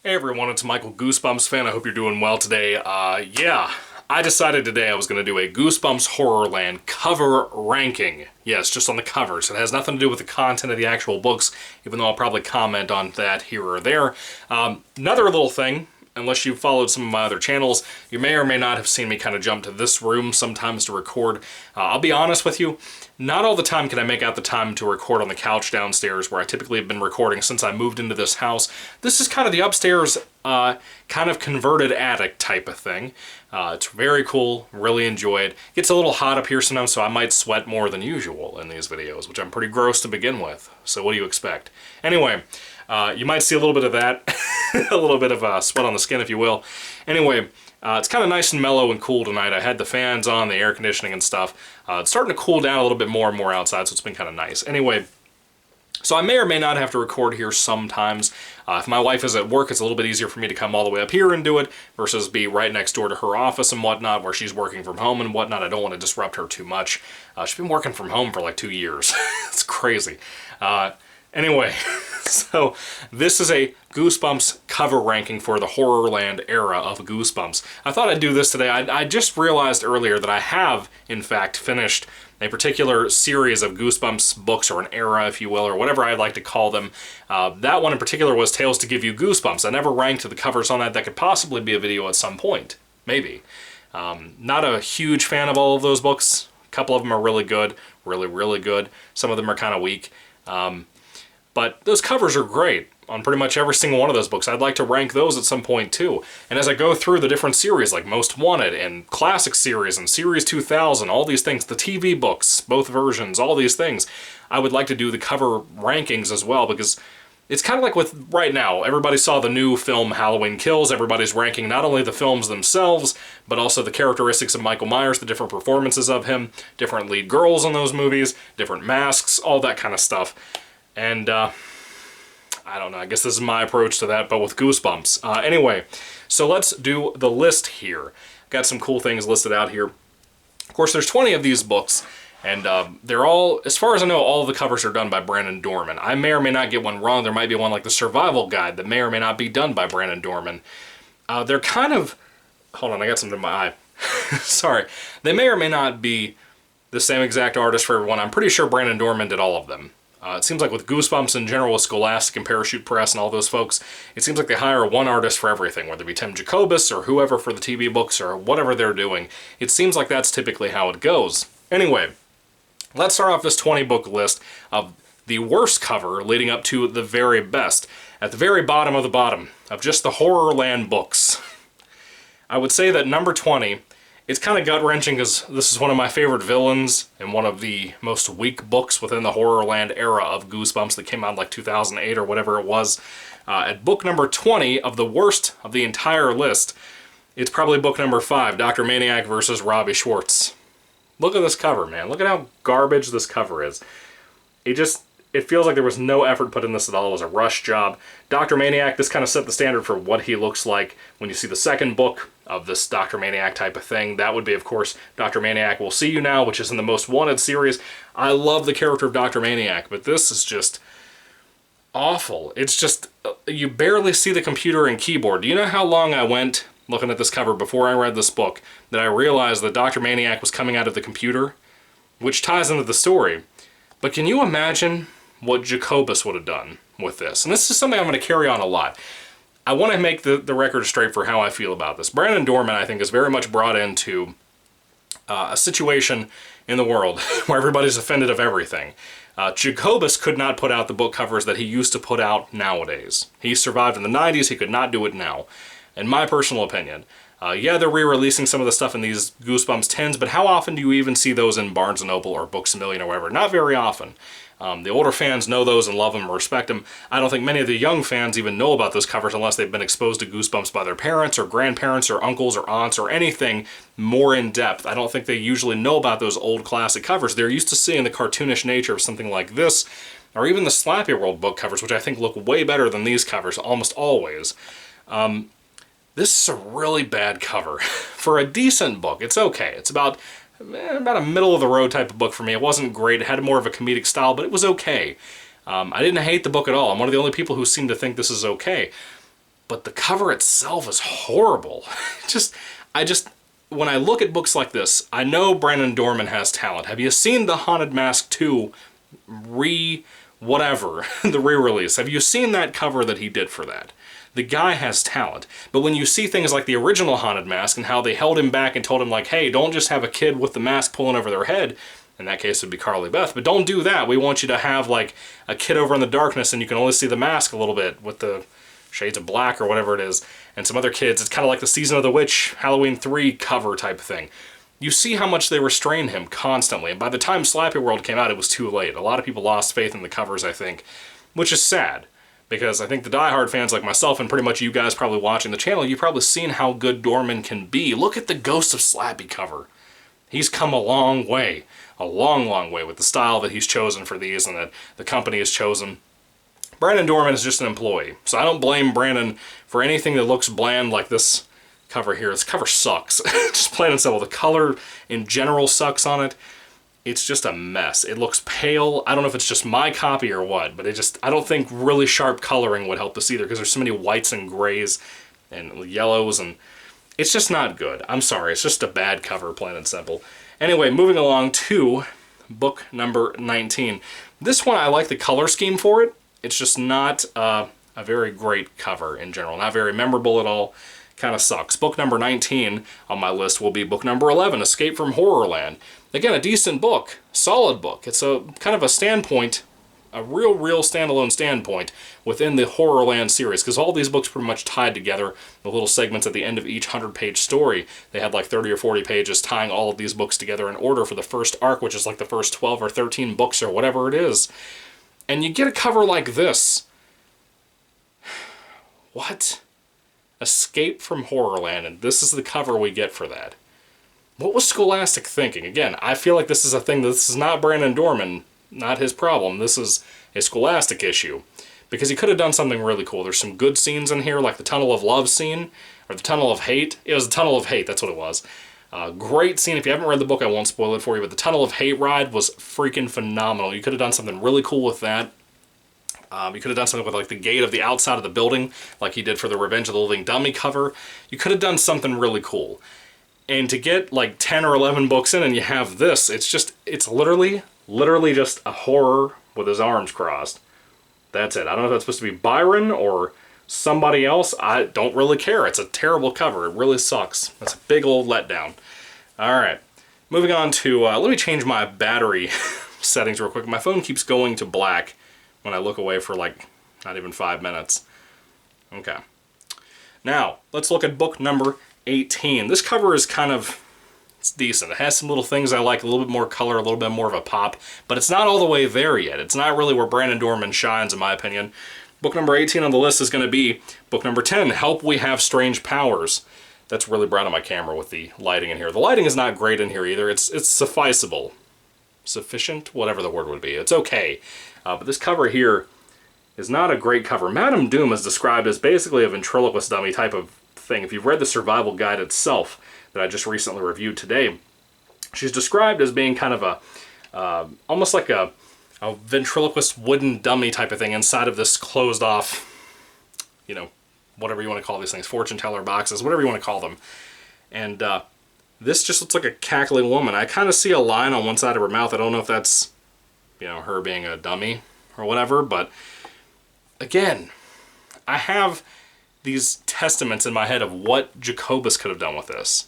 Hey everyone, it's Michael, GoosebumpsFan. I hope you're doing well today. Yeah, I decided today I was going to do a Goosebumps HorrorLand cover ranking. Yes, just on the covers. It has nothing to do with the content of the actual books, even though I'll probably comment on that here or there. Another little thing, unless you've followed some of my other channels, you may or may not have seen me kind of jump to this room sometimes to record. I'll be honest with you, not all the time can I make out the time to record on the couch downstairs where I typically have been recording since I moved into this house. This is kind of the upstairs, kind of converted attic type of thing. It's very cool, really enjoy it. Gets a little hot up here sometimes, so I might sweat more than usual in these videos, which I'm pretty gross to begin with. So what do you expect? Anyway, you might see a little bit of that, a little bit of sweat on the skin, if you will. Anyway, it's kind of nice and mellow and cool tonight. I had the fans on, the air conditioning and stuff. It's starting to cool down a little bit more and more outside, so it's been kind of nice. Anyway, so I may or may not have to record here sometimes. If my wife is at work, it's a little bit easier for me to come all the way up here and do it versus be right next door to her office and whatnot, where she's working from home and whatnot. I don't want to disrupt her too much. She's been working from home for like 2 years. It's crazy. Anyway, so this is a Goosebumps cover ranking for the HorrorLand era of Goosebumps. I thought I'd do this today. I just realized earlier that I have, in fact, finished a particular series of Goosebumps books, or an era, if you will, or whatever I'd like to call them. That one in particular was Tales to Give You Goosebumps. I never ranked the covers on that. That could possibly be a video at some point. Maybe. Not a huge fan of all of those books. A couple of them are really good. Really, really good. Some of them are kind of weak. But those covers are great on pretty much every single one of those books. I'd like to rank those at some point too. And as I go through the different series, like Most Wanted and Classic Series and Series 2000, all these things, the TV books, both versions, all these things, I would like to do the cover rankings as well, because it's kind of like with right now, everybody saw the new film Halloween Kills. Everybody's ranking not only the films themselves, but also the characteristics of Michael Myers, the different performances of him, different lead girls in those movies, different masks, all that kind of stuff. And, I don't know, I guess this is my approach to that, but with Goosebumps. Anyway, so let's do the list here. Got some cool things listed out here. Of course, there's 20 of these books, and they're all, as far as I know, all of the covers are done by Brandon Dorman. I may or may not get one wrong. There might be one like the Survival Guide that may or may not be done by Brandon Dorman. They're kind of, hold on, I got something in my eye. Sorry. They may or may not be the same exact artist for everyone. I'm pretty sure Brandon Dorman did all of them. It seems like with Goosebumps in general, with Scholastic and Parachute Press and all those folks, it seems like they hire one artist for everything, whether it be Tim Jacobus or whoever for the TV books or whatever they're doing. It seems like that's typically how it goes. Anyway, let's start off this 20-book list of the worst cover leading up to the very best. At the very bottom of the bottom of just the HorrorLand books, I would say that number 20... It's kind of gut-wrenching because this is one of my favorite villains and one of the most weak books within the HorrorLand era of Goosebumps that came out in like 2008 or whatever it was. At book number 20 of the worst of the entire list, it's probably book number 5, Dr. Maniac versus Robbie Schwartz. Look at this cover, man. Look at how garbage this cover is. It feels like there was no effort put in this at all. It was a rush job. Dr. Maniac, this kind of set the standard for what he looks like when you see the second book of this Dr. Maniac type of thing. That would be, of course, Dr. Maniac Will See You Now, which is in the Most Wanted series. I love the character of Dr. Maniac, but this is just awful. It's just, you barely see the computer and keyboard. Do you know how long I went looking at this cover before I read this book that I realized that Dr. Maniac was coming out of the computer? Which ties into the story. But can you imagine what Jacobus would have done with this? And this is something I'm going to carry on a lot. I want to make the record straight for how I feel about this. Brandon Dorman, I think, is very much brought into a situation in the world where everybody's offended of everything. Jacobus could not put out the book covers that he used to put out nowadays. He survived in the 90s, he could not do it now. In my personal opinion. Yeah, they're re-releasing some of the stuff in these Goosebumps 10s, but how often do you even see those in Barnes & Noble or Books A Million or whatever? Not very often. The older fans know those and love them and respect them. I don't think many of the young fans even know about those covers unless they've been exposed to Goosebumps by their parents or grandparents or uncles or aunts or anything more in depth. I don't think they usually know about those old classic covers. They're used to seeing the cartoonish nature of something like this, or even the Slappy World book covers, which I think look way better than these covers, almost always. This is a really bad cover. For a decent book, it's okay. It's about a middle-of-the-road type of book for me. It wasn't great. It had more of a comedic style, but it was okay. I didn't hate the book at all. I'm one of the only people who seem to think this is okay. but the cover itself is horrible. When I look at books like this, I know Brandon Dorman has talent. Have you seen the Haunted Mask 2 the re-release? Have you seen that cover that he did for that? The guy has talent. But when you see things like the original Haunted Mask and how they held him back and told him like, hey, don't just have a kid with the mask pulling over their head, in that case it would be Carly Beth, but don't do that. We want you to have like a kid over in the darkness and you can only see the mask a little bit with the shades of black or whatever it is, and some other kids. It's kind of like the Season of the Witch, Halloween 3 cover type thing. You see how much they restrain him constantly, and by the time Slappy World came out, it was too late. A lot of people lost faith in the covers, I think, which is sad, because I think the diehard fans like myself, and pretty much you guys probably watching the channel, you've probably seen how good Dorman can be. Look at the Ghost of Slappy cover. He's come a long way with the style that he's chosen for these and that the company has chosen. Brandon Dorman is just an employee, so I don't blame Brandon for anything that looks bland like this cover here. This cover sucks. Just plain and simple. The color in general sucks on it. It's just a mess. It looks pale. I don't know if it's just my copy or what, but I don't think really sharp coloring would help this either, because there's so many whites and grays and yellows, and it's just not good. I'm sorry. It's just a bad cover, plain and simple. Anyway, moving along to book number 19. This one, I like the color scheme for it. It's just not a very great cover in general. Not very memorable at all. Kind of sucks. Book number 19 on my list will be book number 11, Escape from Horrorland. Again, a decent book. Solid book. It's a kind of a standpoint, a real standalone standpoint within the Horrorland series, because all these books pretty much tied together, the little segments at the end of each 100-page story. They had like 30 or 40 pages tying all of these books together in order for the first arc, which is like the first 12 or 13 books or whatever it is. And you get a cover like this. What? Escape from Horrorland, and this is the cover we get for that. What was Scholastic thinking? Again, I feel like this is a thing, this is not Brandon Dorman, not his problem. This is a Scholastic issue. Because he could have done something really cool. There's some good scenes in here, like the Tunnel of Love scene, or the Tunnel of Hate. It was the Tunnel of Hate, that's what it was. Great scene. If you haven't read the book, I won't spoil it for you, but the Tunnel of Hate ride was freaking phenomenal. You could have done something really cool with that. You could have done something with like the gate of the outside of the building, like he did for the Revenge of the Living Dummy cover. You could have done something really cool. And to get like 10 or 11 books in and you have this, it's literally just a horror with his arms crossed. That's it. I don't know if that's supposed to be Byron or somebody else. I don't really care. It's a terrible cover. It really sucks. That's a big old letdown. Alright. Moving on to, let me change my battery settings real quick. My phone keeps going to black when I look away for like not even 5 minutes. Okay. Now, let's look at book number 18. This cover is kind of, it's decent. It has some little things I like, a little bit more color, a little bit more of a pop, but it's not all the way there yet. It's not really where Brandon Dorman shines, in my opinion. Book number 18 on the list is going to be book number 10, Help We Have Strange Powers. That's really bright on my camera with the lighting in here. The lighting is not great in here either. It's sufficeable. Sufficient? Whatever the word would be. It's okay. But this cover here is not a great cover. Madame Doom is described as basically a ventriloquist dummy type of thing. If you've read the survival guide itself that I just recently reviewed today, she's described as being kind of a, almost like a ventriloquist wooden dummy type of thing inside of this closed off, you know, whatever you want to call these things, fortune teller boxes, whatever you want to call them. And this just looks like a cackling woman. I kind of see a line on one side of her mouth. I don't know if that's, you know, her being a dummy or whatever, but again, I have these testaments in my head of what Jacobus could have done with this.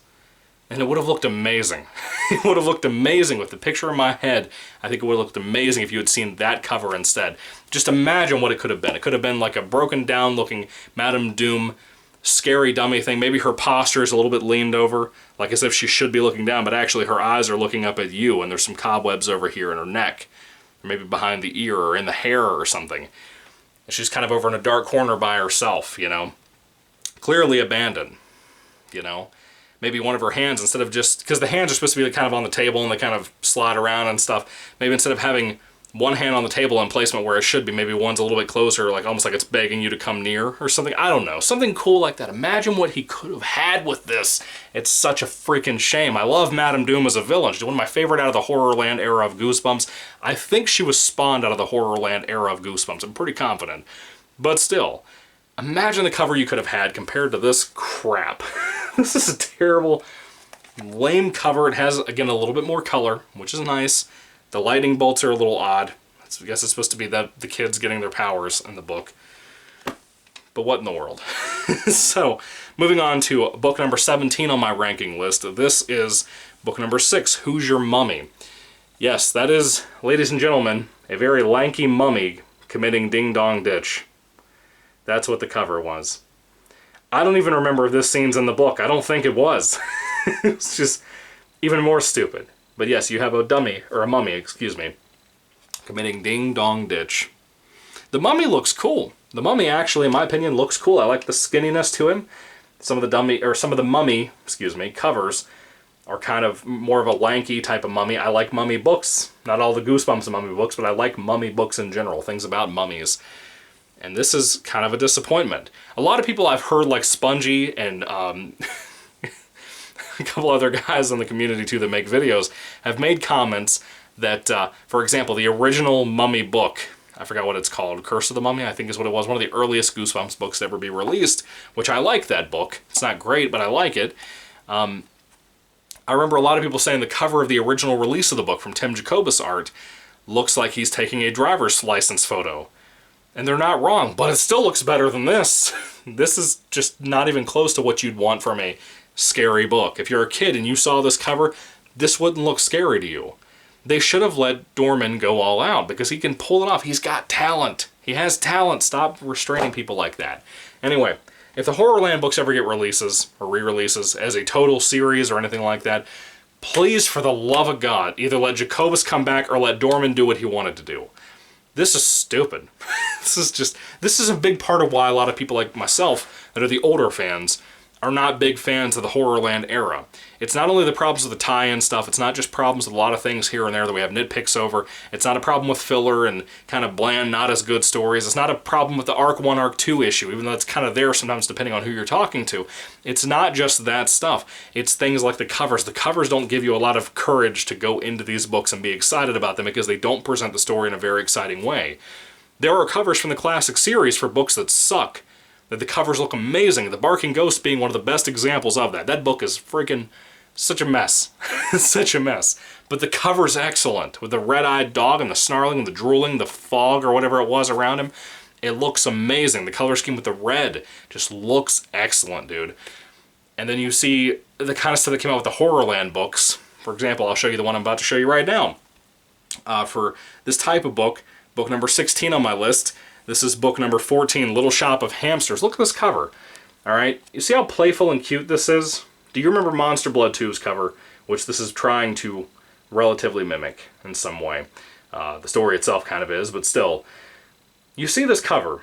And it would have looked amazing. It would have looked amazing with the picture in my head. I think it would have looked amazing if you had seen that cover instead. Just imagine what it could have been. It could have been like a broken down looking Madame Doom scary dummy thing. Maybe her posture is a little bit leaned over, like as if she should be looking down, but actually her eyes are looking up at you, and there's some cobwebs over here in her neck, or maybe behind the ear or in the hair or something. And she's kind of over in a dark corner by herself, you know. Clearly abandoned, you know. Maybe one of her hands, instead of just, because the hands are supposed to be like kind of on the table and they kind of slide around and stuff, maybe instead of having one hand on the table in placement where it should be, maybe one's a little bit closer, like almost like it's begging you to come near or something. I don't know. Something cool like that. Imagine what he could have had with this. It's such a freaking shame. I love Madame Doom as a villain. She's one of my favorite out of the Horrorland era of Goosebumps. I think she was spawned out of the Horrorland era of Goosebumps. I'm pretty confident. But still, Imagine the cover you could have had compared to this crap. This is a terrible, lame cover. It has, again, a little bit more color, which is nice. The lightning bolts are a little odd. I guess it's supposed to be the kids getting their powers in the book. But what in the world? So, moving on to book number 17 on my ranking list. This is book number 6, Who's Your Mummy? Yes, that is, ladies and gentlemen, a very lanky mummy committing ding-dong ditch. That's what the cover was. I don't even remember if this scene's in the book. I don't think it was. It's just even more stupid. But yes, you have a dummy, or a mummy, excuse me, committing ding-dong ditch. The mummy looks cool. The mummy actually, in my opinion, looks cool. I like the skinniness to him. Some of the mummy, excuse me, covers are kind of more of a lanky type of mummy. I like mummy books. Not all the Goosebumps mummy books, but I like mummy books in general, things about mummies. And this is kind of a disappointment. A lot of people I've heard, like Spongy and a couple other guys in the community too that make videos, have made comments that, for example, the original Mummy book, I forgot what it's called, Curse of the Mummy, I think is what it was, one of the earliest Goosebumps books to ever be released, which I like that book. It's not great, but I like it. I remember a lot of people saying the cover of the original release of the book from Tim Jacobus art looks like he's taking a driver's license photo. And they're not wrong, but it still looks better than this. This is just not even close to what you'd want from a scary book. If you're a kid and you saw this cover, this wouldn't look scary to you. They should have let Dorman go all out because he can pull it off. He's got talent. He has talent. Stop restraining people like that. Anyway, if the HorrorLand books ever get releases or re-releases as a total series or anything like that, please, for the love of God, either let Jacobus come back or let Dorman do what he wanted to do. This is stupid. This is a big part of why a lot of people like myself that are the older fans are not big fans of the HorrorLand era. It's not only the problems with the tie-in stuff, it's not just problems with a lot of things here and there that we have nitpicks over. It's not a problem with filler and kind of bland, not as good stories. It's not a problem with the Arc 1, Arc 2 issue, even though it's kind of there sometimes depending on who you're talking to. It's not just that stuff. It's things like the covers. The covers don't give you a lot of courage to go into these books and be excited about them because they don't present the story in a very exciting way. There are covers from the classic series for books that suck, that the covers look amazing. The Barking Ghost being one of the best examples of that. That book is freaking such a mess. Such a mess. But the cover's excellent. With the red-eyed dog and the snarling, the drooling, the fog or whatever it was around him. It looks amazing. The color scheme with the red just looks excellent, dude. And then you see the kind of stuff that came out with the HorrorLand books. For example, I'll show you the one I'm about to show you right now. For this type of book, book number 16 on my list, this is book number 14, Little Shop of Hamsters. Look at this cover. Alright, you see how playful and cute this is? Do you remember Monster Blood 2's cover, which this is trying to relatively mimic in some way? The story itself kind of is, but still. You see this cover.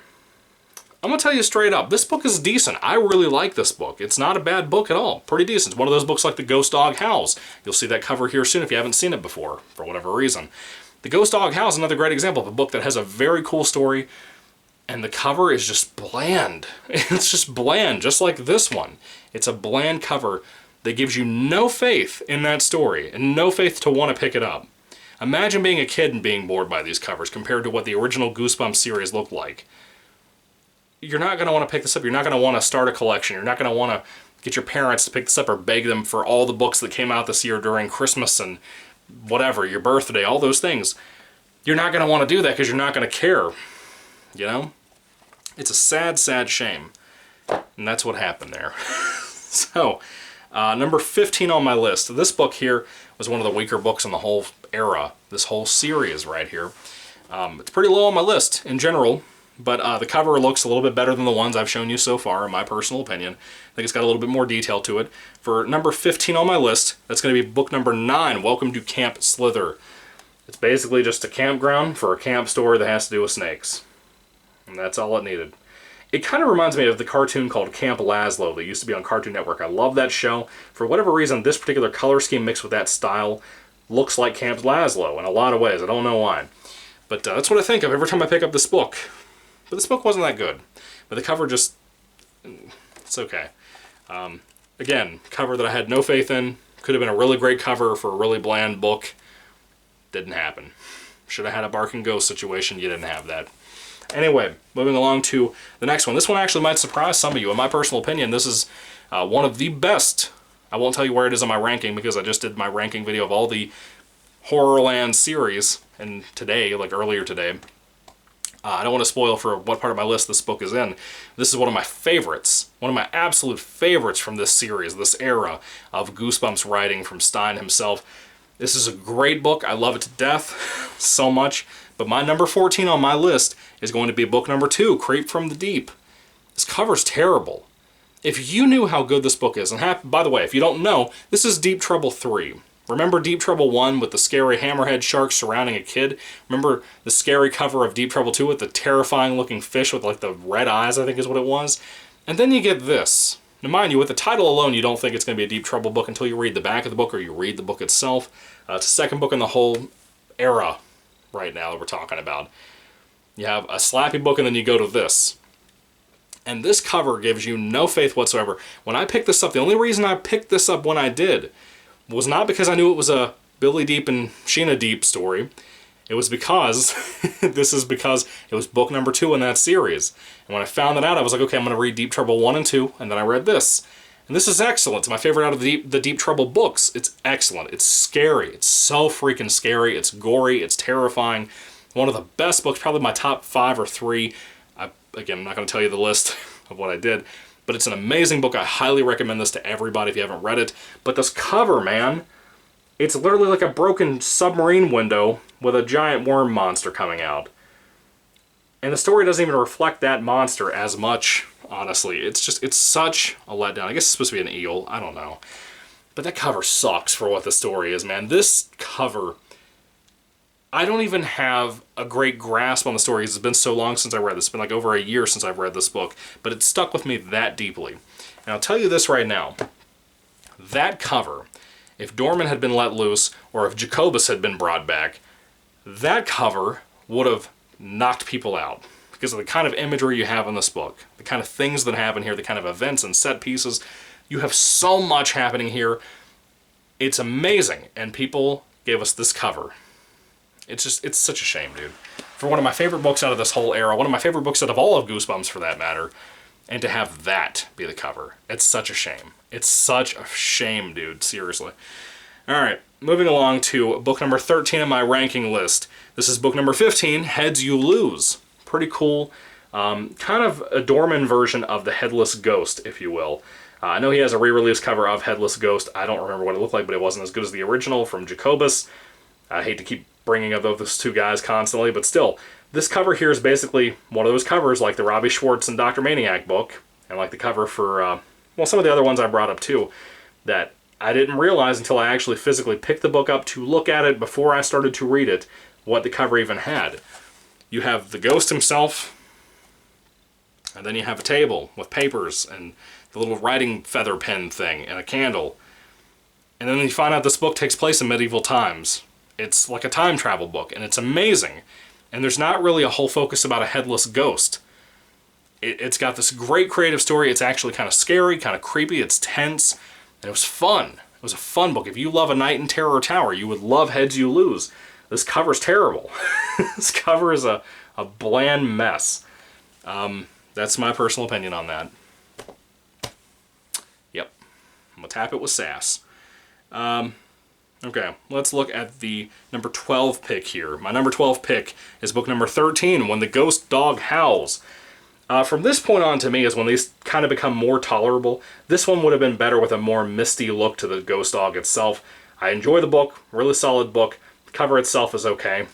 I'm going to tell you straight up, this book is decent. I really like this book. It's not a bad book at all. Pretty decent. It's one of those books like The Ghost Dog Howls. You'll see that cover here soon if you haven't seen it before, for whatever reason. The Ghost Dog Howls is another great example of a book that has a very cool story, and the cover is just bland. It's just bland, just like this one. It's a bland cover that gives you no faith in that story, and no faith to want to pick it up. Imagine being a kid and being bored by these covers compared to what the original Goosebumps series looked like. You're not going to want to pick this up. You're not going to want to start a collection. You're not going to want to get your parents to pick this up or beg them for all the books that came out this year during Christmas and whatever, your birthday, all those things. You're not going to want to do that because you're not going to care. You know? It's a sad, sad shame. And that's what happened there. So, number 15 on my list. This book here was one of the weaker books in the whole era. This whole series right here. It's pretty low on my list in general. But the cover looks a little bit better than the ones I've shown you so far, in my personal opinion. I think it's got a little bit more detail to it. For number 15 on my list, that's going to be book number 9, Welcome to Camp Slither. It's basically just a campground for a camp story that has to do with snakes. And that's all it needed. It kind of reminds me of the cartoon called Camp Lazlo that used to be on Cartoon Network. I love that show. For whatever reason, this particular color scheme mixed with that style looks like Camp Lazlo in a lot of ways. I don't know why. But that's what I think of every time I pick up this book. But this book wasn't that good. But the cover just... it's okay. Again, cover that I had no faith in. Could have been a really great cover for a really bland book. Didn't happen. Should have had a Barking Ghost situation. You didn't have that. Anyway, moving along to the next one. This one actually might surprise some of you. In my personal opinion, this is one of the best. I won't tell you where it is on my ranking because I just did my ranking video of all the HorrorLand series, and today, like earlier today, I don't want to spoil for what part of my list this book is in. This is one of my favorites, one of my absolute favorites from this series, this era of Goosebumps writing from Stein himself. This is a great book. I love it to death so much. But my number 14 on my list is going to be book number 2, Creep from the Deep. This cover's terrible. If you knew how good this book is, and by the way, if you don't know, this is Deep Trouble 3. Remember Deep Trouble 1 with the scary hammerhead shark surrounding a kid? Remember the scary cover of Deep Trouble 2 with the terrifying looking fish with like the red eyes, I think is what it was? And then you get this. Now mind you, with the title alone, you don't think it's going to be a Deep Trouble book until you read the back of the book or you read the book itself. It's the second book in the whole era right now that we're talking about. You have a slappy book and then you go to this. And this cover gives you no faith whatsoever. When I picked this up, the only reason I picked this up when I did was not because I knew it was a Billy Deep and Sheena Deep story. It was because, this is because it was book number 2 in that series. And when I found that out, I was like, okay, I'm going to read Deep Trouble 1 and 2, and then I read this. And this is excellent. It's my favorite out of the Deep Trouble books. It's excellent. It's scary. It's so freaking scary. It's gory. It's terrifying. One of the best books, probably my top 5 or 3. Again, I'm not going to tell you the list of what I did, but it's an amazing book. I highly recommend this to everybody if you haven't read it. But this cover, man, it's literally like a broken submarine window with a giant worm monster coming out. And the story doesn't even reflect that monster as much, honestly. It's such a letdown. I guess it's supposed to be an eel. I don't know. But that cover sucks for what the story is, man. This cover, I don't even have a great grasp on the story because it's been so long since I read this. It's been like over a year since I've read this book. But it stuck with me that deeply. And I'll tell you this right now. That cover, if Dorman had been let loose, or if Jacobus had been brought back, that cover would have knocked people out. Because of the kind of imagery you have in this book, the kind of things that happen here, the kind of events and set pieces. You have so much happening here. It's amazing. And people gave us this cover. It's such a shame, dude. For one of my favorite books out of this whole era, one of my favorite books out of all of Goosebumps for that matter, and to have that be the cover. It's such a shame. It's such a shame, dude. Seriously. Alright, moving along to book number 13 on my ranking list. This is book number 15, Heads You Lose. Pretty cool. Kind of a Dorman version of the Headless Ghost, if you will. I know he has a re-release cover of Headless Ghost. I don't remember what it looked like, but it wasn't as good as the original from Jacobus. I hate to keep bringing up those two guys constantly, but still, this cover here is basically one of those covers like the Robbie Schwartz and Dr. Maniac book, and like the cover for, well, some of the other ones I brought up too, that I didn't realize until I actually physically picked the book up to look at it before I started to read it, what the cover even had. You have the ghost himself, and then you have a table with papers and the little writing feather pen thing and a candle. And then you find out this book takes place in medieval times. It's like a time travel book, and it's amazing. And there's not really a whole focus about a headless ghost. It's got this great creative story. It's actually kind of scary, kind of creepy. It's tense, and it was fun. It was a fun book. If you love A Night in Terror Tower, you would love Heads You Lose. This cover's terrible. This cover is a bland mess. That's my personal opinion on that. Yep. I'm going to tap it with sass. Okay, let's look at the number 12 pick here. My number 12 pick is book number 13, When the Ghost Dog Howls. From this point on to me is when these kind of become more tolerable. This one would have been better with a more misty look to the ghost dog itself. I enjoy the book, really solid book. The cover itself is okay.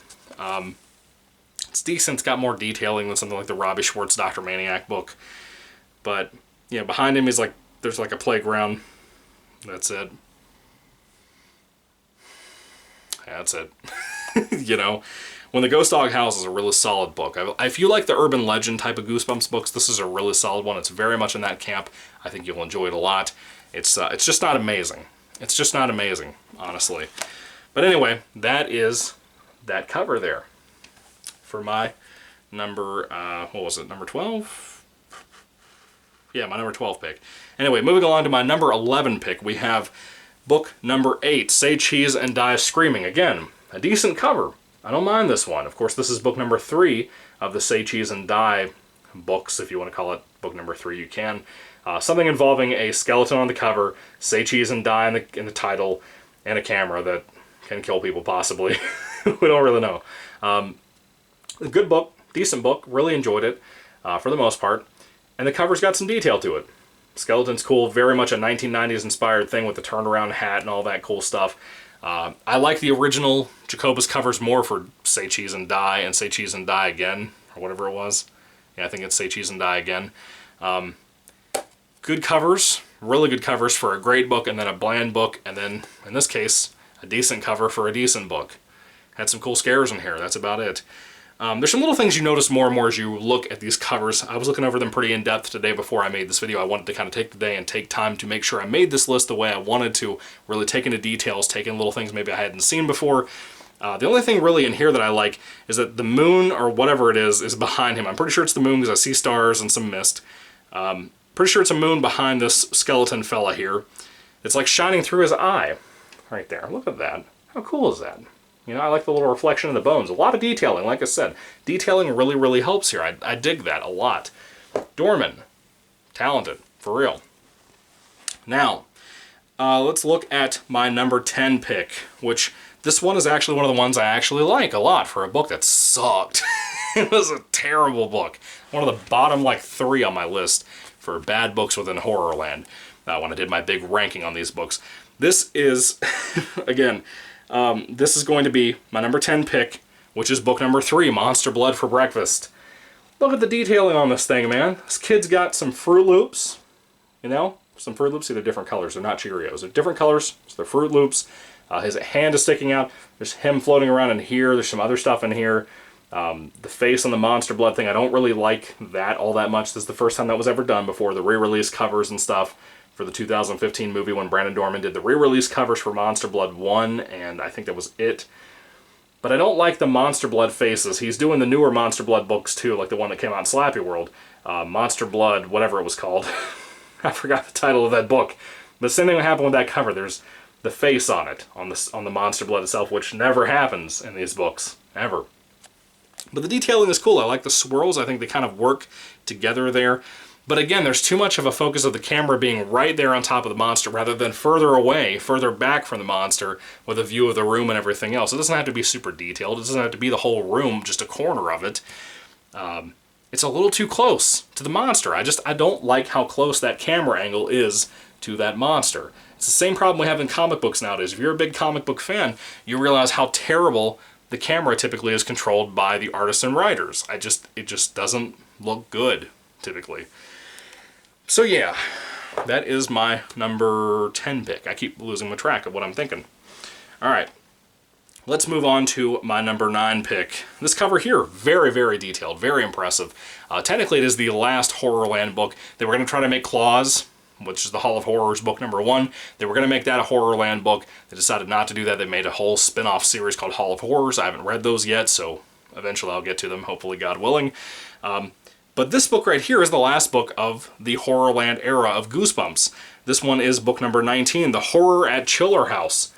It's decent, it's got more detailing than something like the Robbie Schwartz Dr. Maniac book. But, you know, behind him is like, there's like a playground. That's it. Yeah, that's it. You know, When the Ghost Dog Howls is a really solid book. If you like the urban legend type of Goosebumps books, this is a really solid one. It's very much in that camp. I think you'll enjoy it a lot. It's just not amazing. It's just not amazing, honestly. But anyway, that is that cover there for my number, what was it, number 12? Yeah, my number 12 pick. Anyway, moving along to my number 11 pick, we have book number 8, Say Cheese and Die Screaming. Again, a decent cover. I don't mind this one. Of course, this is book number 3 of the Say Cheese and Die books. If you want to call it book number 3, you can. Something involving a skeleton on the cover, Say Cheese and Die in the title, and a camera that can kill people, possibly. We don't really know. A good book, decent book, really enjoyed it for the most part. And the cover's got some detail to it. Skeleton's cool, very much a 1990s inspired thing with the turnaround hat and all that cool stuff. I like the original Jacobus covers more for Say Cheese and Die and Say Cheese and Die Again, or whatever it was. Yeah, I think it's Say Cheese and Die Again. Good covers, really good covers for a great book, and then a bland book, and then, in this case, a decent cover for a decent book. Had some cool scares in here, that's about it. There's some little things you notice more and more as you look at these covers. I was looking over them pretty in-depth today before I made this video. I wanted to kind of take the day and take time to make sure I made this list the way I wanted to, really take into details, take in little things maybe I hadn't seen before. The only thing really in here that I like is that the moon, or whatever it is behind him. I'm pretty sure it's the moon because I see stars and some mist. Pretty sure it's a moon behind this skeleton fella here. It's like shining through his eye. Right there. Look at that. How cool is that? You know, I like the little reflection of the bones. A lot of detailing, like I said. Detailing really, really helps here. I dig that a lot. Dorman. Talented. For real. Now, let's look at my number 10 pick, which this one is actually one of the ones I actually like a lot for a book that sucked. It was a terrible book. One of the bottom, like, 3 on my list for bad books within Horrorland when I did my big ranking on these books. This is, again, this is going to be my number 10 pick, which is book number 3, Monster Blood for Breakfast. Look at the detailing on this thing, man. This kid's got some Fruit Loops, you know? Some Fruit Loops, see, they're different colors. They're not Cheerios. They're different colors, so they're Fruit Loops. His hand is sticking out. There's him floating around in here. There's some other stuff in here. The face on the Monster Blood thing, I don't really like that all that much. This is the first time that was ever done before. The re-release covers and stuff for the 2015 movie when Brandon Dorman did the re-release covers for Monster Blood 1, and I think that was it. But I don't like the Monster Blood faces. He's doing the newer Monster Blood books too, like the one that came out in Slappy World. Monster Blood, whatever it was called. I forgot the title of that book. The same thing happened with that cover. There's the face on it, on the Monster Blood itself, which never happens in these books, ever. But the detailing is cool. I like the swirls. I think they kind of work together there. But again, there's too much of a focus of the camera being right there on top of the monster rather than further away, further back from the monster with a view of the room and everything else. It doesn't have to be super detailed. It doesn't have to be the whole room, just a corner of it. It's a little too close to the monster. I don't like how close that camera angle is to that monster. It's the same problem we have in comic books nowadays. If you're a big comic book fan, you realize how terrible the camera typically is controlled by the artists and writers. It just doesn't look good, typically. So yeah, that is my number 10 pick. I keep losing my track of what I'm thinking. Alright, let's move on to my number 9 pick. This cover here, very, very detailed, very impressive. Technically it is the last Horrorland book. They were going to try to make Claws, which is the Hall of Horrors book number 1. They were going to make that a Horrorland book. They decided not to do that. They made a whole spin-off series called Hall of Horrors. I haven't read those yet, so eventually I'll get to them, hopefully, God willing. But this book right here is the last book of the Horrorland era of Goosebumps. This one is book number 19, The Horror at Chiller House.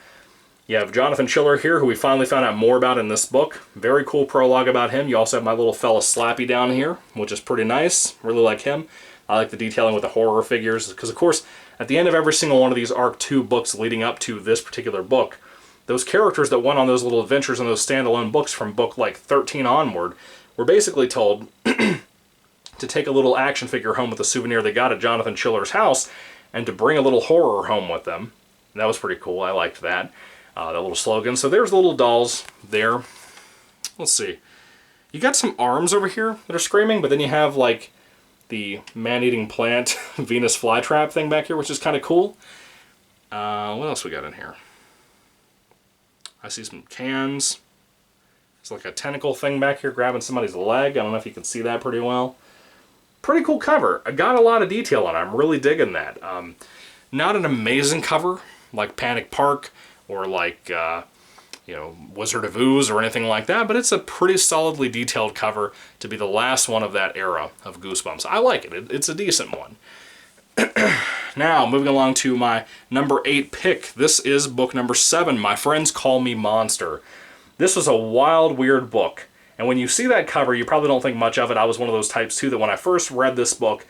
You have Jonathan Chiller here, who we finally found out more about in this book. Very cool prologue about him. You also have my little fella Slappy down here, which is pretty nice. Really like him. I like the detailing with the horror figures, because of course, at the end of every single one of these Arc 2 books leading up to this particular book, those characters that went on those little adventures in those standalone books from book like 13 onward were basically told to take a little action figure home with a souvenir they got at Jonathan Chiller's house and to bring a little horror home with them. And that was pretty cool. I liked that. That little slogan. So there's the little dolls there. Let's see. You got some arms over here that are screaming, but then you have like the man-eating plant Venus flytrap thing back here, which is kind of cool. What else we got in here? I see some cans. There's like a tentacle thing back here grabbing somebody's leg. I don't know if you can see that pretty well. Pretty cool cover. I got a lot of detail on it. I'm really digging that. Not an amazing cover like Panic Park or like Wizard of Ooze or anything like that, but it's a pretty solidly detailed cover to be the last one of that era of Goosebumps. I like it. It's a decent one. Now, moving along to my number 8 pick. This is book number 7, My Friends Call Me Monster. This was a wild, weird book. And when you see that cover, you probably don't think much of it. I was one of those types, too, that when I first read this book,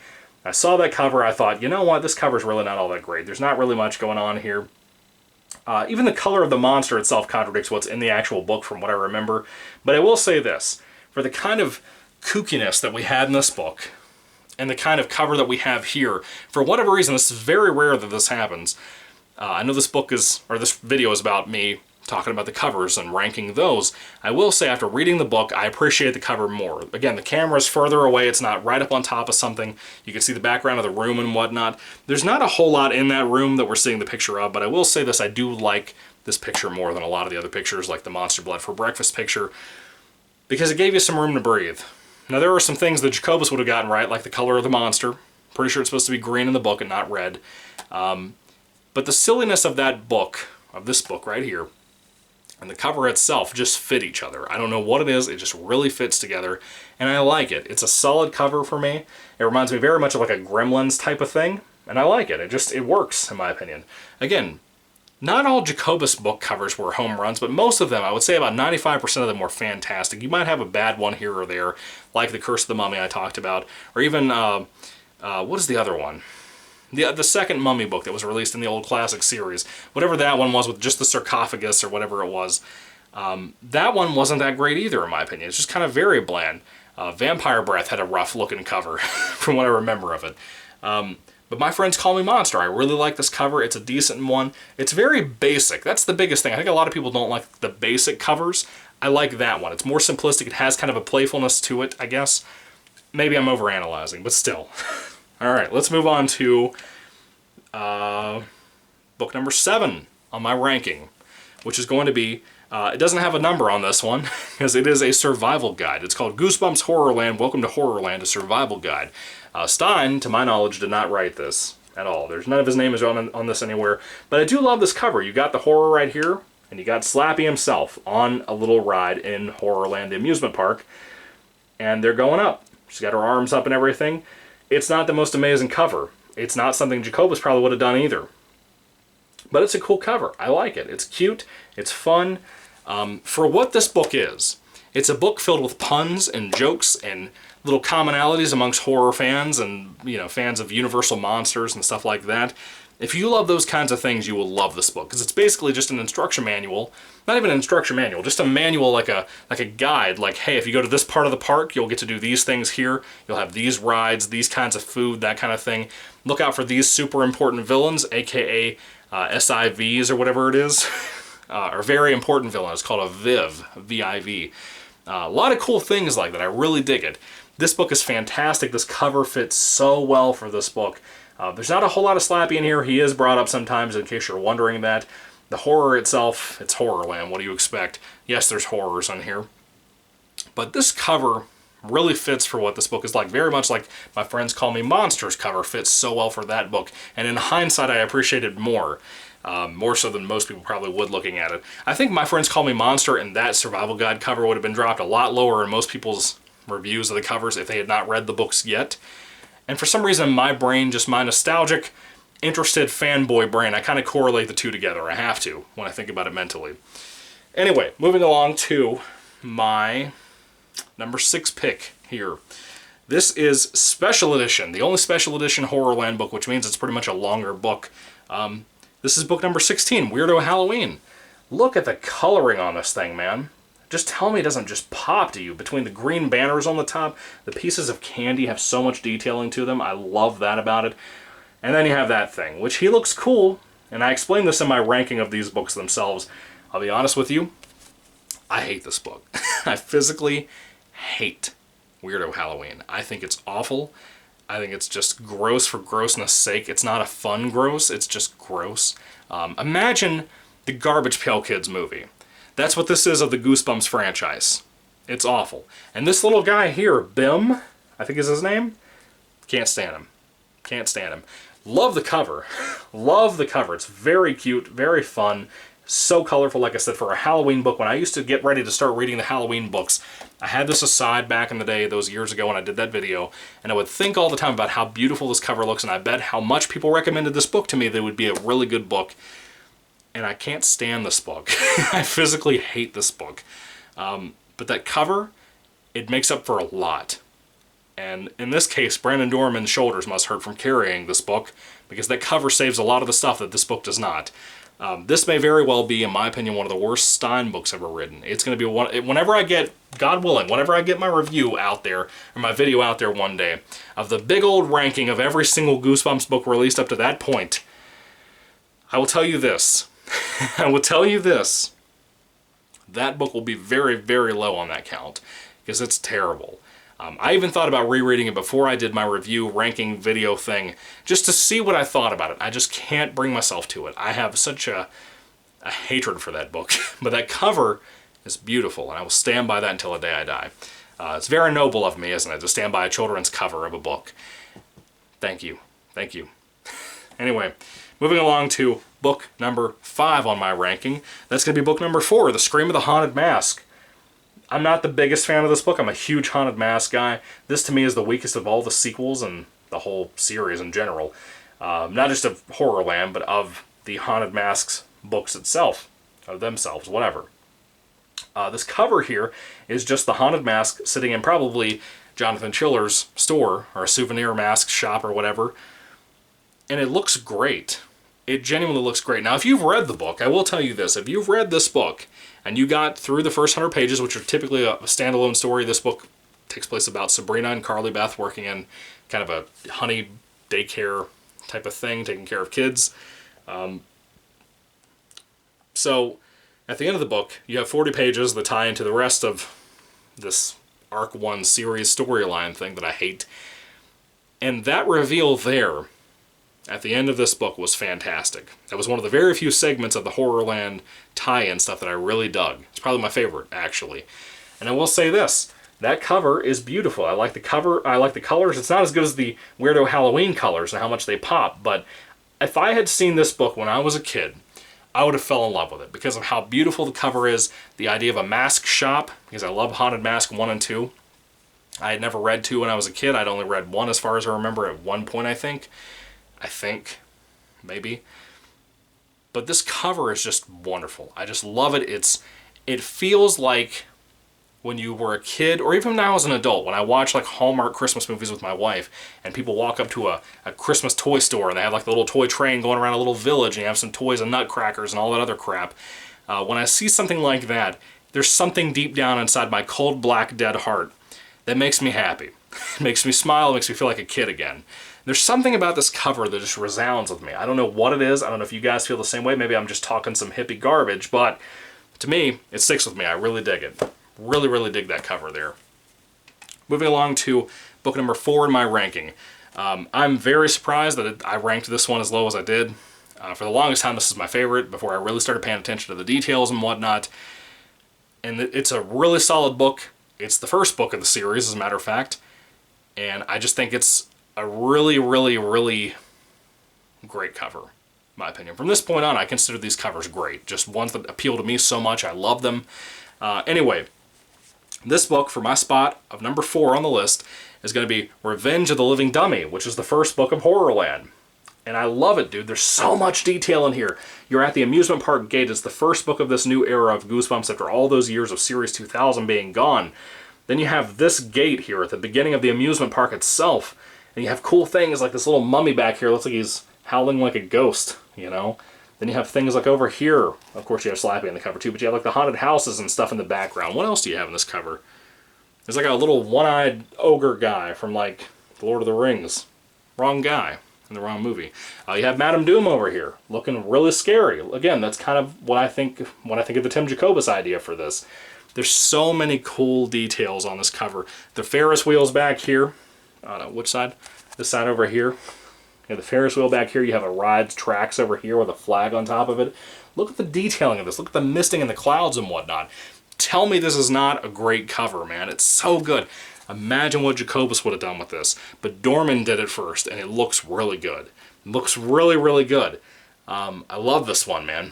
I saw that cover, I thought, you know what, this cover's really not all that great. There's not really much going on here. Even the color of the monster itself contradicts what's in the actual book from what I remember. But I will say this, for the kind of kookiness that we had in this book, and the kind of cover that we have here, for whatever reason, this is very rare that this happens. I know this book is, or this video is about me talking about the covers and ranking those. I will say after reading the book, I appreciate the cover more. Again, the camera's further away, it's not right up on top of something. You can see the background of the room and whatnot. There's not a whole lot in that room that we're seeing the picture of, but I will say this, I do like this picture more than a lot of the other pictures, like the Monster Blood for Breakfast picture, because it gave you some room to breathe. Now there are some things that Jacobus would have gotten right, like the color of the monster. Pretty sure it's supposed to be green in the book and not red. But the silliness of that book, of this book right here, and the cover itself just fit each other. I don't know what it is, it just really fits together, and I like it. It's a solid cover for me. It reminds me very much of like a Gremlins type of thing, and I like it. It works, in my opinion. Again, not all Jacobus book covers were home runs, but most of them, I would say about 95% of them were fantastic. You might have a bad one here or there, like The Curse of the Mummy I talked about, or even, what is the other one? The second Mummy book that was released in the old classic series, whatever that one was with just the sarcophagus or whatever it was, that one wasn't that great either in my opinion. It's just kind of very bland. Vampire Breath had a rough looking cover from what I remember of it. But My Friends Call Me Monster, I really like this cover. It's a decent one. It's very basic. That's the biggest thing. I think a lot of people don't like the basic covers. I like that one. It's more simplistic. It has kind of a playfulness to it, I guess. Maybe I'm overanalyzing, but still. Alright, let's move on to book number 7 on my ranking, which is going to be, it doesn't have a number on this one, because it is a survival guide. It's called Goosebumps HorrorLand, Welcome to Horrorland, a survival guide. Stein, to my knowledge, did not write this at all. There's none of his name is on this anywhere, but I do love this cover. You got the horror right here, and you got Slappy himself on a little ride in Horrorland, the amusement park, and they're going up. She's got her arms up and everything. It's not the most amazing cover. It's not something Jacobus probably would have done either. But it's a cool cover. I like it. It's cute. It's fun. For what this book is, it's a book filled with puns and jokes and little commonalities amongst horror fans and, you know, fans of Universal monsters and stuff like that. If you love those kinds of things, you will love this book, because it's basically just an instruction manual. Not even an instruction manual, just a manual like a guide, like, hey, if you go to this part of the park, you'll get to do these things here. You'll have these rides, these kinds of food, that kind of thing. Look out for these super important villains, aka SIVs or whatever it is. Or very important villain. It's called a VIV, V-I-V. A lot of cool things like that. I really dig it. This book is fantastic. This cover fits so well for this book. There's not a whole lot of Slappy in here. He is brought up sometimes, in case you're wondering that. The horror itself, it's Horrorland. What do you expect? Yes, there's horrors on here. But this cover really fits for what this book is like. Very much like My Friends Call Me Monsters cover fits so well for that book. And in hindsight, I appreciate it more. More so than most people probably would looking at it. I think My Friends Call Me Monster and that survival guide cover would have been dropped a lot lower in most people's reviews of the covers if they had not read the books yet. And for some reason, my brain, just my nostalgic, interested fanboy brain, I kind of correlate the two together. I have to when I think about it mentally. Anyway, moving along to my number 6 pick here. This is Special Edition, the only Special Edition Horrorland book, which means it's pretty much a longer book. This is book number 16, Weirdo Halloween. Look at the coloring on this thing, man. Just tell me it doesn't just pop to you. Between the green banners on the top, the pieces of candy have so much detailing to them. I love that about it. And then you have that thing, which he looks cool. And I explained this in my ranking of these books themselves. I'll be honest with you, I hate this book. I physically hate Weirdo Halloween. I think it's awful. I think it's just gross for grossness' sake. It's not a fun gross, it's just gross. Imagine the Garbage Pail Kids movie. That's what this is of the Goosebumps franchise. It's awful. And this little guy here, Bim, I think is his name? Can't stand him. Can't stand him. Love the cover. Love the cover. It's very cute, very fun, so colorful, like I said, for a Halloween book. When I used to get ready to start reading the Halloween books, I had this aside back in the day, those years ago when I did that video, and I would think all the time about how beautiful this cover looks, and I bet how much people recommended this book to me that it would be a really good book. and I can't stand this book. I physically hate this book. But that cover, it makes up for a lot. And in this case, Brandon Dorman's shoulders must hurt from carrying this book, because that cover saves a lot of the stuff that this book does not. This may very well be, in my opinion, one of the worst Stein books ever written. It's going to be one, whenever I get, God willing, whenever I get my review out there, or my video out there one day, of the big old ranking of every single Goosebumps book released up to that point, I will tell you this. I will tell you this. That book will be very, very low on that count, because it's terrible. I even thought about rereading it before I did my review ranking video thing, just to see what I thought about it. I just can't bring myself to it. I have such a hatred for that book. But that cover is beautiful, and I will stand by that until the day I die. It's very noble of me, isn't it, to stand by a children's cover of a book. Thank you. Thank you. Anyway, moving along to book number 5 on my ranking. That's going to be book number 4, The Scream of the Haunted Mask. I'm not the biggest fan of this book. I'm a huge Haunted Mask guy. This, to me, is the weakest of all the sequels and the whole series in general. Not just of HorrorLand, but of the Haunted Masks books itself, of themselves, whatever. This cover here is just the Haunted Mask sitting in probably Jonathan Chiller's store, or a souvenir mask shop or whatever. And it looks great. It genuinely looks great. Now, if you've read the book, I will tell you this. If you've read this book, and you got through the first 100 pages, which are typically a standalone story, this book takes place about Sabrina and Carly Beth working in kind of a honey daycare type of thing, taking care of kids. So, at the end of the book, you have 40 pages that tie into the rest of this Arc 1 series storyline thing that I hate. And that reveal there, at the end of this book, was fantastic. That was one of the very few segments of the HorrorLand tie-in stuff that I really dug. It's probably my favorite, actually. And I will say this, that cover is beautiful. I like the cover, I like the colors. It's not as good as the Weirdo Halloween colors and how much they pop, but if I had seen this book when I was a kid, I would have fell in love with it because of how beautiful the cover is, the idea of a mask shop, because I love Haunted Mask 1 and 2. I had never read 2 when I was a kid. I'd only read 1 as far as I remember at one point, I think, maybe. But this cover is just wonderful. I just love it. It feels like when you were a kid, or even now as an adult, when I watch like Hallmark Christmas movies with my wife, and people walk up to a Christmas toy store, and they have like the little toy train going around a little village, and you have some toys and nutcrackers and all that other crap. When I see something like that, there's something deep down inside my cold, black, dead heart that makes me happy. It makes me smile, it makes me feel like a kid again. There's something about this cover that just resounds with me. I don't know what it is. I don't know if you guys feel the same way. Maybe I'm just talking some hippie garbage, but to me, it sticks with me. I really dig it. Really, really dig that cover there. Moving along to book number 4 in my ranking. I'm very surprised that I ranked this one as low as I did. For the longest time, this is my favorite before I really started paying attention to the details and whatnot. And it's a really solid book. It's the first book of the series, as a matter of fact. And I just think it's a really, really, really great cover, in my opinion. From this point on, I consider these covers great. Just ones that appeal to me so much. I love them. Anyway, this book, for my spot of number 4 on the list, is going to be Revenge of the Living Dummy, which is the first book of HorrorLand. And I love it, dude. There's so much detail in here. You're at the amusement park gate. It's the first book of this new era of Goosebumps after all those years of Series 2000 being gone. Then you have this gate here at the beginning of the amusement park itself. And you have cool things like this little mummy back here. Looks like he's howling like a ghost, you know? Then you have things like over here. Of course, you have Slappy in the cover too, but you have like the haunted houses and stuff in the background. What else do you have in this cover? There's like a little one-eyed ogre guy from like The Lord of the Rings. Wrong guy in the wrong movie. You have Madame Doom over here, looking really scary. Again, that's kind of what I think when I think of the Tim Jacobus idea for this. There's so many cool details on this cover. The Ferris wheel's back here. I don't know, which side? This side over here. You have the Ferris wheel back here. You have a ride tracks over here with a flag on top of it. Look at the detailing of this. Look at the misting in the clouds and whatnot. Tell me this is not a great cover, man. It's so good. Imagine what Jacobus would have done with this. But Dorman did it first, and it looks really good. It looks really, really good. I love this one, man.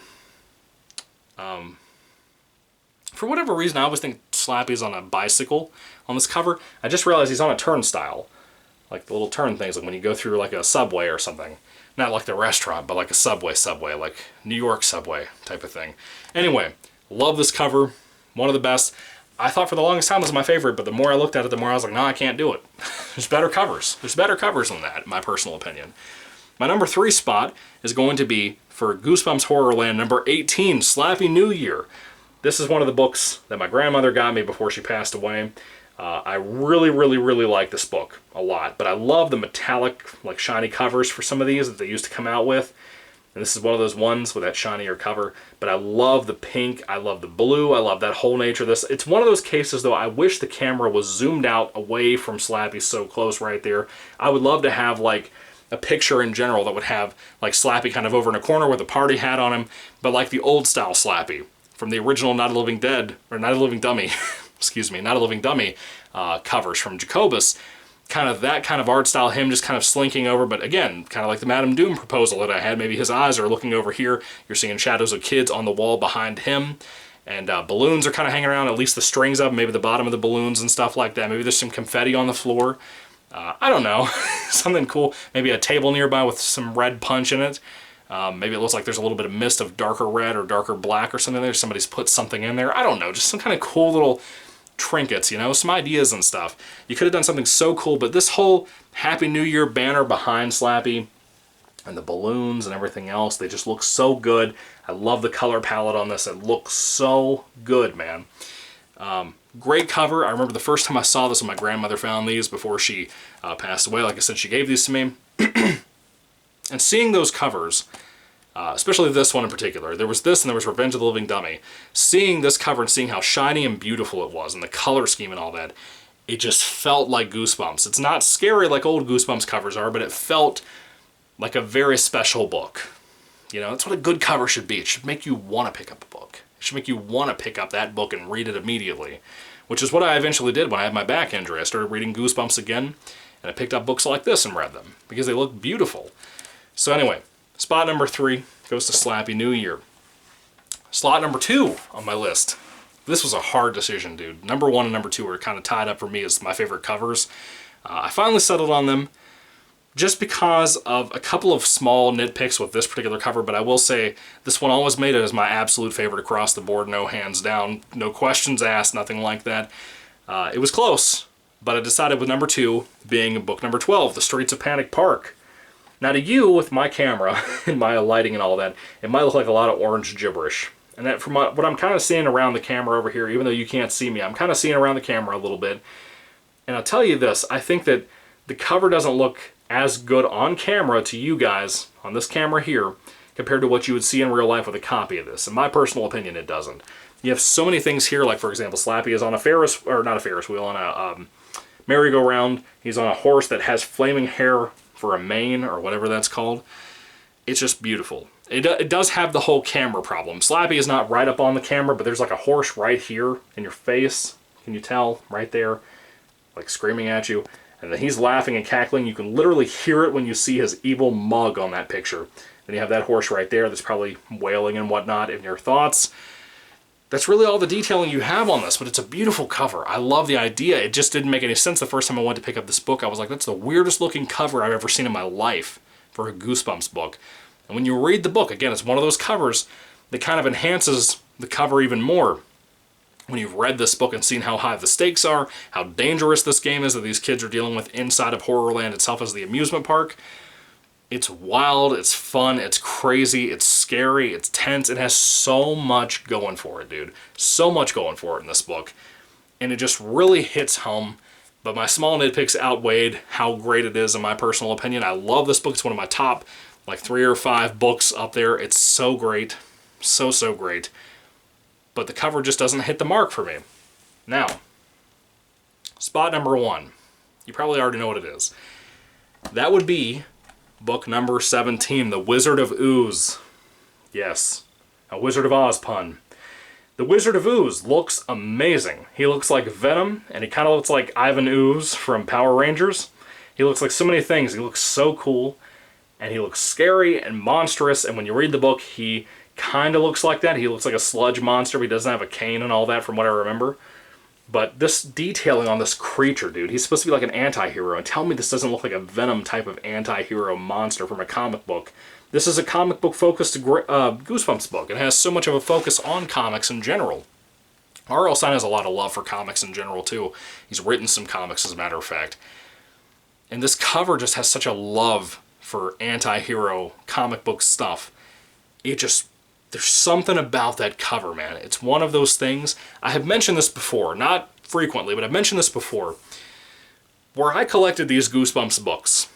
For whatever reason, I always think Slappy's on a bicycle on this cover. I just realized he's on a turnstile. Like the little turn things, like when you go through like a subway or something. Not like the restaurant, but like a Subway, like New York Subway type of thing. Anyway, love this cover. One of the best. I thought for the longest time this was my favorite, but the more I looked at it, the more I was like, no, I can't do it. There's better covers. There's better covers than that, in my personal opinion. My number 3 spot is going to be for Goosebumps HorrorLand number 18, Slappy New Year. This is one of the books that my grandmother got me before she passed away. I really like this book a lot, but I love the metallic, like shiny covers for some of these that they used to come out with. And this is one of those ones with that shinier cover. But I love the pink, I love the blue, I love that whole nature of this. It's one of those cases, though, I wish the camera was zoomed out away from Slappy so close right there. I would love to have, like, a picture in general that would have, like, Slappy kind of over in a corner with a party hat on him, but like the old-style Slappy from the original Not a Living Dead, or Not a Living Dummy, excuse me, Not a Living Dummy covers from Jacobus. Kind of that kind of art style, him just kind of slinking over, but again, kind of like the Madame Doom proposal that I had. Maybe his eyes are looking over here. You're seeing shadows of kids on the wall behind him, and balloons are kind of hanging around, at least the strings of them, maybe the bottom of the balloons and stuff like that. Maybe there's some confetti on the floor. I don't know, something cool. Maybe a table nearby with some red punch in it. Maybe it looks like there's a little bit of mist of darker red or darker black or something there. Somebody's put something in there. I don't know, just some kind of cool little trinkets, you know, some ideas and stuff. You could have done something so cool, but this whole Happy New Year banner behind Slappy and the balloons and everything else, they just look so good. I love the color palette on this. It looks so good, man. Great cover. I remember the first time I saw this when my grandmother found these before she passed away. Like I said, she gave these to me. And seeing those covers, especially this one in particular, there was this and there was Revenge of the Living Dummy. Seeing this cover and seeing how shiny and beautiful it was and the color scheme and all that, it just felt like Goosebumps. It's not scary like old Goosebumps covers are, but it felt like a very special book. You know, that's what a good cover should be. It should make you want to pick up a book. It should make you want to pick up that book and read it immediately, which is what I eventually did when I had my back injury. I started reading Goosebumps again, and I picked up books like this and read them because they look beautiful. So anyway, spot number 3 goes to Slappy New Year. Slot number 2 on my list. This was a hard decision, dude. Number 1 and number 2 are kind of tied up for me as my favorite covers. I finally settled on them just because of a couple of small nitpicks with this particular cover, but I will say this one always made it as my absolute favorite across the board, no hands down, no questions asked, nothing like that. It was close, but I decided with number 2 being book number 12, The Streets of Panic Park. Now to you, with my camera and my lighting and all that, it might look like a lot of orange gibberish. And that from what I'm kind of seeing around the camera over here, even though you can't see me, I'm kind of seeing around the camera a little bit. And I'll tell you this, I think that the cover doesn't look as good on camera to you guys, on this camera here, compared to what you would see in real life with a copy of this. In my personal opinion, it doesn't. You have so many things here, like for example, Slappy is on a Ferris, or not a Ferris wheel, on a merry-go-round. He's on a horse that has flaming hair for a mane, or whatever that's called. It's just beautiful. It does have the whole camera problem. Slappy is not right up on the camera, but there's like a horse right here in your face. Can you tell? Right there. Like screaming at you. And then he's laughing and cackling. You can literally hear it when you see his evil mug on that picture. Then you have that horse right there that's probably wailing and whatnot. In your thoughts, that's really all the detailing you have on this, but it's a beautiful cover. I love the idea. It just didn't make any sense the first time I went to pick up this book. I was like, that's the weirdest looking cover I've ever seen in my life for a Goosebumps book. And when you read the book, again, it's one of those covers that kind of enhances the cover even more. When you've read this book and seen how high the stakes are, how dangerous this game is that these kids are dealing with inside of Horrorland itself as the amusement park. It's wild, it's fun, it's crazy, it's scary, it's tense. It has so much going for it, dude. So much going for it in this book. And it just really hits home. But my small nitpicks outweighed how great it is in my personal opinion. I love this book. It's one of my top, like 3 or 5 books up there. It's so great. So great. But the cover just doesn't hit the mark for me. Now, spot number 1. You probably already know what it is. That would be book number 17, The Wizard of Ooze. Yes, a Wizard of Oz pun. The Wizard of Ooze looks amazing. He looks like Venom, and he kind of looks like Ivan Ooze from Power Rangers. He looks like so many things. He looks so cool, and he looks scary and monstrous, and when you read the book, he kind of looks like that. He looks like a sludge monster, but he doesn't have a cane and all that from what I remember. But this detailing on this creature, dude, he's supposed to be like an anti-hero, and tell me this doesn't look like a Venom type of anti-hero monster from a comic book. This is a comic book focused Goosebumps book. It has so much of a focus on comics in general. R.L. Stine has a lot of love for comics in general, too. He's written some comics, as a matter of fact. And this cover just has such a love for anti-hero comic book stuff. It just... There's something about that cover, man. It's one of those things. I have mentioned this before, not frequently, but I've mentioned this before. Where I collected these Goosebumps books,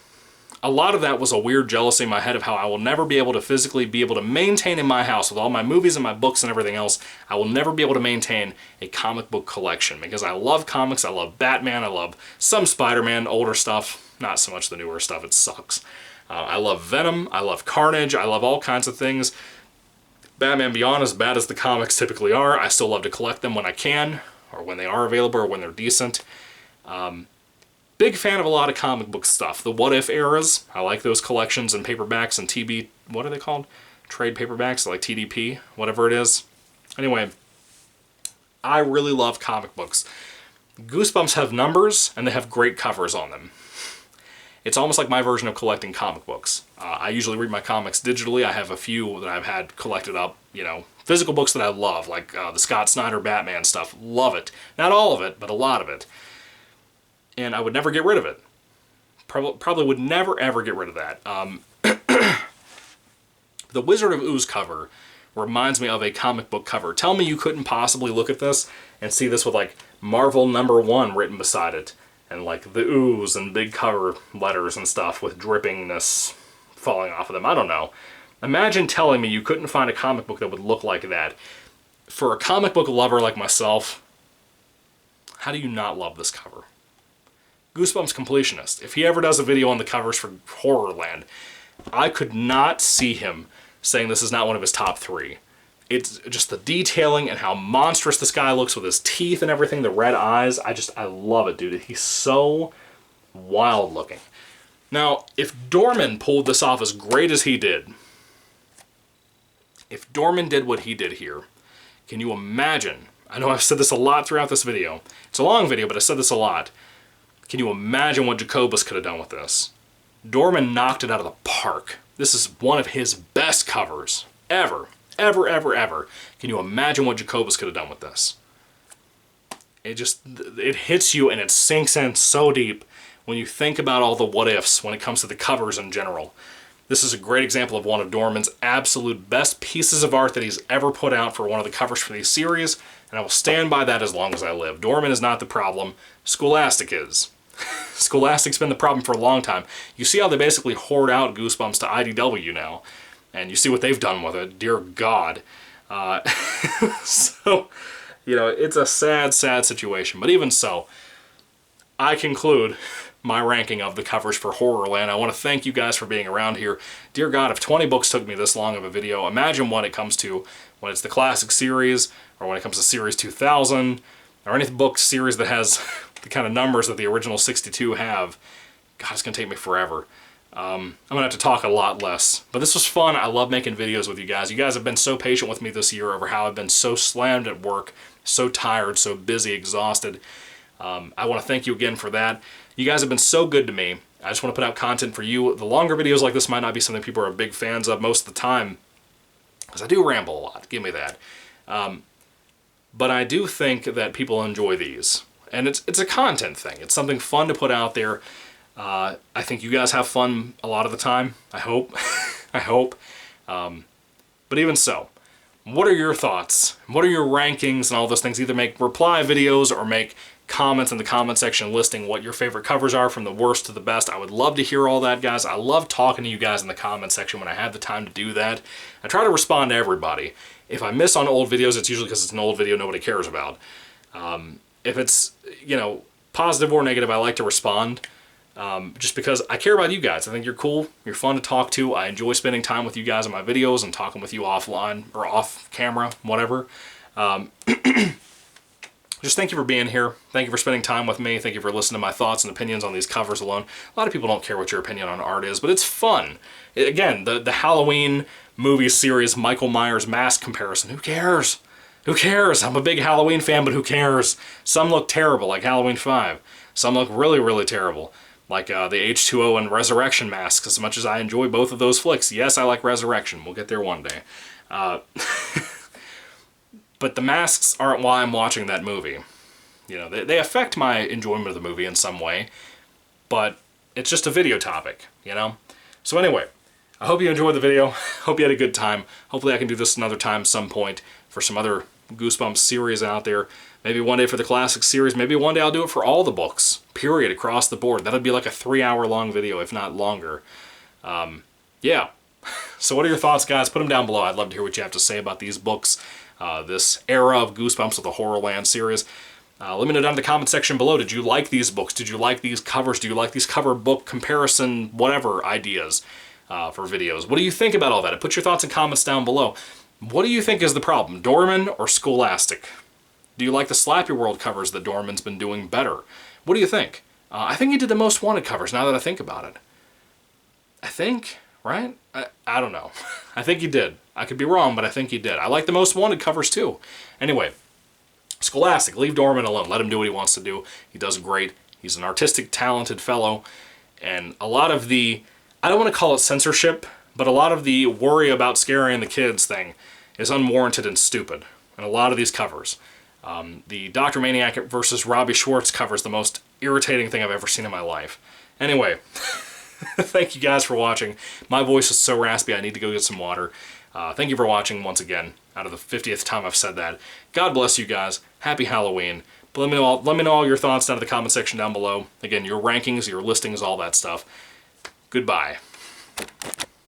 a lot of that was a weird jealousy in my head of how I will never be able to physically be able to maintain in my house, with all my movies and my books and everything else, I will never be able to maintain a comic book collection. Because I love comics, I love Batman, I love some Spider-Man, older stuff, not so much the newer stuff, it sucks. I love Venom, I love Carnage, I love all kinds of things. Batman Beyond, as bad as the comics typically are, I still love to collect them when I can, or when they are available, or when they're decent. Big fan of a lot of comic book stuff. The What If eras, I like those collections and paperbacks and TB, what are they called? Trade paperbacks, like TDP, whatever it is. Anyway, I really love comic books. Goosebumps have numbers, and they have great covers on them. It's almost like my version of collecting comic books. I usually read my comics digitally. I have a few that I've had collected up, you know, physical books that I love, like the Scott Snyder Batman stuff. Love it. Not all of it, but a lot of it. And I would never get rid of it. Probably would never, ever get rid of that. The Wizard of Ooze cover reminds me of a comic book cover. Tell me you couldn't possibly look at this and see this with, like, Marvel #1 written beside it. And, like, the ooze and big cover letters and stuff with drippingness falling off of them. I don't know. Imagine telling me you couldn't find a comic book that would look like that. For a comic book lover like myself, how do you not love this cover? Goosebumps Completionist. If he ever does a video on the covers for HorrorLand, I could not see him saying this is not one of his top 3. It's just the detailing and how monstrous this guy looks with his teeth and everything, the red eyes. I love it, dude. He's so wild looking. Now, if Dorman pulled this off as great as he did, if Dorman did what he did here, can you imagine? I know I've said this a lot throughout this video. It's a long video, but I said this a lot. Can you imagine what Jacobus could have done with this? Dorman knocked it out of the park. This is one of his best covers ever. Ever, ever, ever. Can you imagine what Jacobus could have done with this? It hits you and it sinks in so deep when you think about all the what-ifs when it comes to the covers in general. This is a great example of one of Dorman's absolute best pieces of art that he's ever put out for one of the covers for these series, and I will stand by that as long as I live. Dorman is not the problem. Scholastic is. Scholastic's been the problem for a long time. You see how they basically hoard out Goosebumps to IDW now. And you see what they've done with it. Dear God. So, you know, it's a sad, sad situation. But even so, I conclude my ranking of the covers for HorrorLand. I want to thank you guys for being around here. Dear God, if 20 books took me this long of a video, imagine what it comes to when it's the classic series, or when it comes to Series 2000, or any book series that has the kind of numbers that the original 62 have. God, it's going to take me forever. I'm going to have to talk a lot less. But this was fun. I love making videos with you guys. You guys have been so patient with me this year over how I've been so slammed at work, so tired, so busy, exhausted. I want to thank you again for that. You guys have been so good to me. I just want to put out content for you. The longer videos like this might not be something people are big fans of most of the time, because I do ramble a lot. Give me that. But I do think that people enjoy these. And it's a content thing. It's something fun to put out there. I think you guys have fun a lot of the time. I hope. I hope. But even so, what are your thoughts? What are your rankings and all those things? Either make reply videos or make comments in the comment section listing what your favorite covers are from the worst to the best. I would love to hear all that, guys. I love talking to you guys in the comment section when I have the time to do that. I try to respond to everybody. If I miss on old videos, it's usually because it's an old video nobody cares about. If it's, you know, positive or negative, I like to respond. Just because I care about you guys. I think you're cool. You're fun to talk to. I enjoy spending time with you guys in my videos and talking with you offline or off camera, whatever. Just thank you for being here. Thank you for spending time with me. Thank you for listening to my thoughts and opinions on these covers alone. A lot of people don't care what your opinion on art is, but it's fun. Again, the Halloween movie series Michael Myers mask comparison. Who cares? Who cares? I'm a big Halloween fan, but who cares? Some look terrible, like Halloween 5. Some look really, really terrible, like the H2O and Resurrection masks, as much as I enjoy both of those flicks. Yes, I like Resurrection. We'll get there one day. But the masks aren't why I'm watching that movie. You know, they affect my enjoyment of the movie in some way, but it's just a video topic, you know? So anyway, I hope you enjoyed the video. Hope you had a good time. Hopefully I can do this another time some point for some other Goosebumps series out there. Maybe one day for the classic series. Maybe one day I'll do it for all the books, period, across the board. That'll be like a 3-hour long video, if not longer. Yeah. So what are your thoughts, guys? Put them down below. I'd love to hear what you have to say about these books, this era of Goosebumps of the HorrorLand series. Let me know down in the comment section below. Did you like these books? Did you like these covers? Do you like these cover book comparison, whatever ideas for videos? What do you think about all that? Put your thoughts and comments down below. What do you think is the problem, Dorman or Scholastic? Do you like the Slap Your World covers that Dorman's been doing better? What do you think? I think he did the Most Wanted covers, now that I think about it. I think, right? I don't know. I think he did. I could be wrong, but I think he did. I like the Most Wanted covers too. Anyway, Scholastic, leave Dorman alone. Let him do what he wants to do. He does great. He's an artistic, talented fellow. And a lot of the, I don't want to call it censorship, but a lot of the worry about scaring the kids thing is unwarranted and stupid. And a lot of these covers. The Dr. Maniac versus Robbie Schwartz cover is the most irritating thing I've ever seen in my life. Anyway, thank you guys for watching. My voice is so raspy I need to go get some water. Thank you for watching once again, out of the 50th time I've said that. God bless you guys. Happy Halloween. But let me know all your thoughts down in the comment section down below. Again, your rankings, your listings, all that stuff. Goodbye.